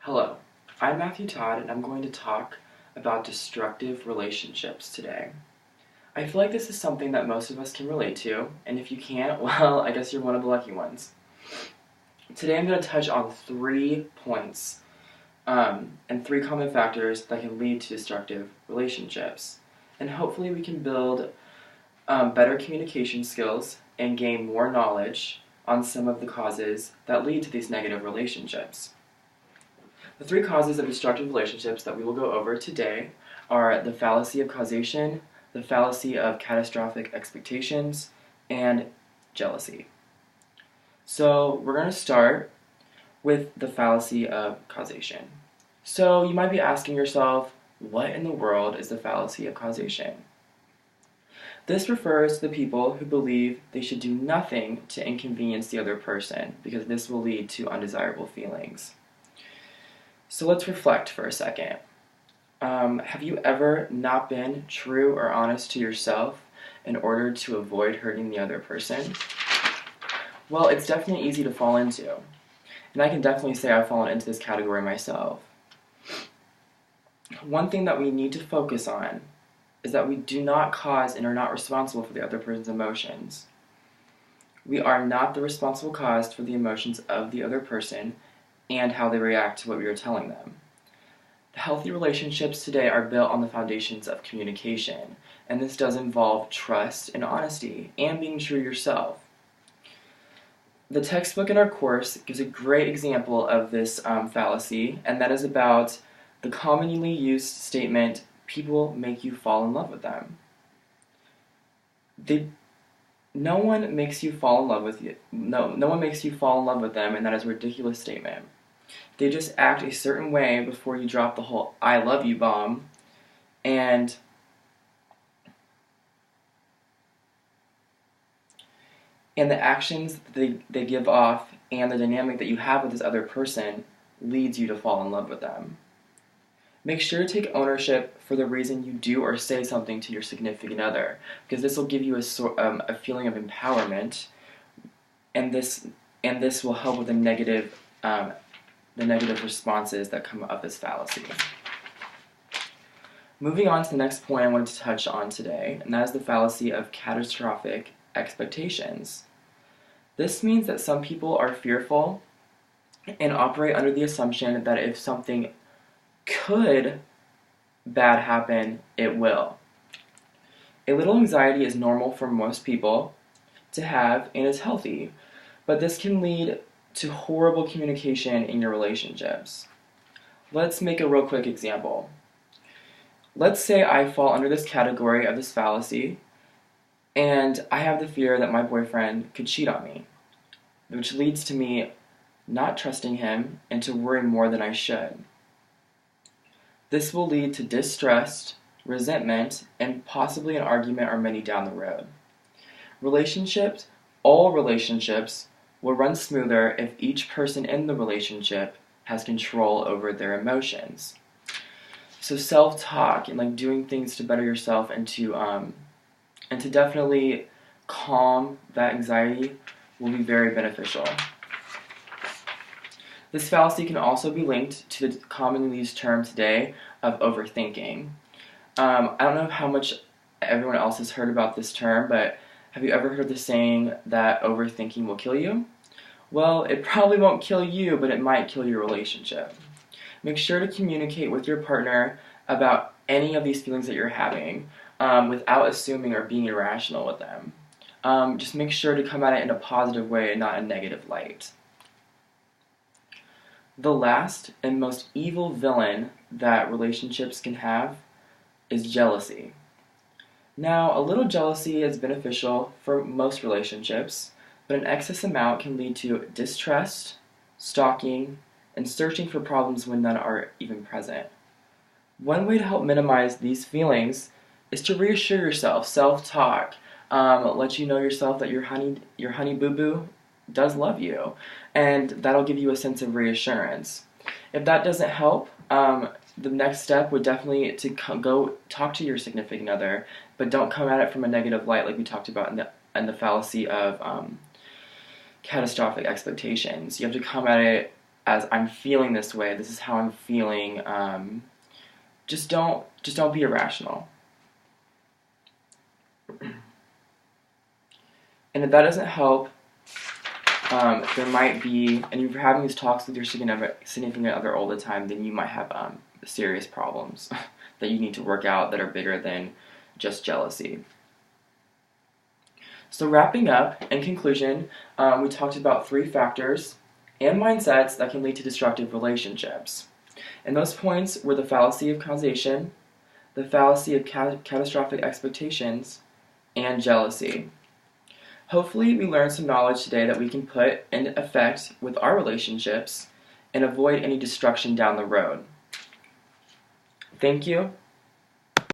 Hello, I'm Matthew Todd, and I'm going to talk about destructive relationships today. I feel like this is something that most of us can relate to, and if you can't, well, I guess you're one of the lucky ones. Today I'm going to touch on 3 points and 3 common factors that can lead to destructive relationships. And hopefully we can build better communication skills and gain more knowledge on some of the causes that lead to these negative relationships. The 3 causes of destructive relationships that we will go over today are the fallacy of causation, the fallacy of catastrophic expectations, and jealousy. So we're going to start with the fallacy of causation. So you might be asking yourself, what in the world is the fallacy of causation? This refers to the people who believe they should do nothing to inconvenience the other person because this will lead to undesirable feelings. So let's reflect for a second. Have you ever not been true or honest to yourself in order to avoid hurting the other person? Well, it's definitely easy to fall into. And I can definitely say I've fallen into this category myself. One thing that we need to focus on is that we do not cause and are not responsible for the other person's emotions. We are not the responsible cause for the emotions of the other person and how they react to what we are telling them. The healthy relationships today are built on the foundations of communication, and this does involve trust and honesty and being true to yourself. The textbook in our course gives a great example of this fallacy, and that is about the commonly used statement, people make you fall in love with them. No one makes you fall in love with you. No one makes you fall in love with them, and that is a ridiculous statement. They just act a certain way before you drop the whole "I love you" bomb, and the actions that they give off and the dynamic that you have with this other person leads you to fall in love with them. Make sure to take ownership for the reason you do or say something to your significant other, because this will give you a feeling of empowerment, and this will help with the negative responses that come of this fallacy. Moving on to the next point I wanted to touch on today, and that is the fallacy of catastrophic expectations. This means that some people are fearful and operate under the assumption that if something could bad happen, it will. A little anxiety is normal for most people to have and is healthy, but this can lead to horrible communication in your relationships. Let's make a real quick example. Let's say I fall under this category of this fallacy, and I have the fear that my boyfriend could cheat on me, which leads to me not trusting him and to worry more than I should. This will lead to distrust, resentment, and possibly an argument or many down the road. All relationships, will run smoother if each person in the relationship has control over their emotions. So self-talk and doing things to better yourself and to definitely calm that anxiety will be very beneficial. This fallacy can also be linked to the commonly used term today of overthinking. I don't know how much everyone else has heard about this term, but have you ever heard the saying that overthinking will kill you? Well, it probably won't kill you, but it might kill your relationship. Make sure to communicate with your partner about any of these feelings that you're having without assuming or being irrational with them. Just make sure to come at it in a positive way and not a negative light. The last and most evil villain that relationships can have is jealousy. Now, a little jealousy is beneficial for most relationships, but an excess amount can lead to distrust, stalking, and searching for problems when none are even present. One way to help minimize these feelings is to reassure yourself, self-talk, let you know yourself that your honey boo-boo does love you, and that'll give you a sense of reassurance. If that doesn't help, the next step would definitely to go talk to your significant other, but don't come at it from a negative light like we talked about in the fallacy of catastrophic expectations. You have to come at it as I'm feeling this way. This is how I'm feeling. Just don't be irrational. And if that doesn't help, there might be, and if you're having these talks with your significant other all the time, then you might have serious problems that you need to work out that are bigger than just jealousy. So wrapping up, in conclusion, we talked about 3 factors and mindsets that can lead to destructive relationships. And those points were the fallacy of causation, the fallacy of catastrophic expectations, and jealousy. Hopefully we learned some knowledge today that we can put into effect with our relationships and avoid any destruction down the road. Thank you.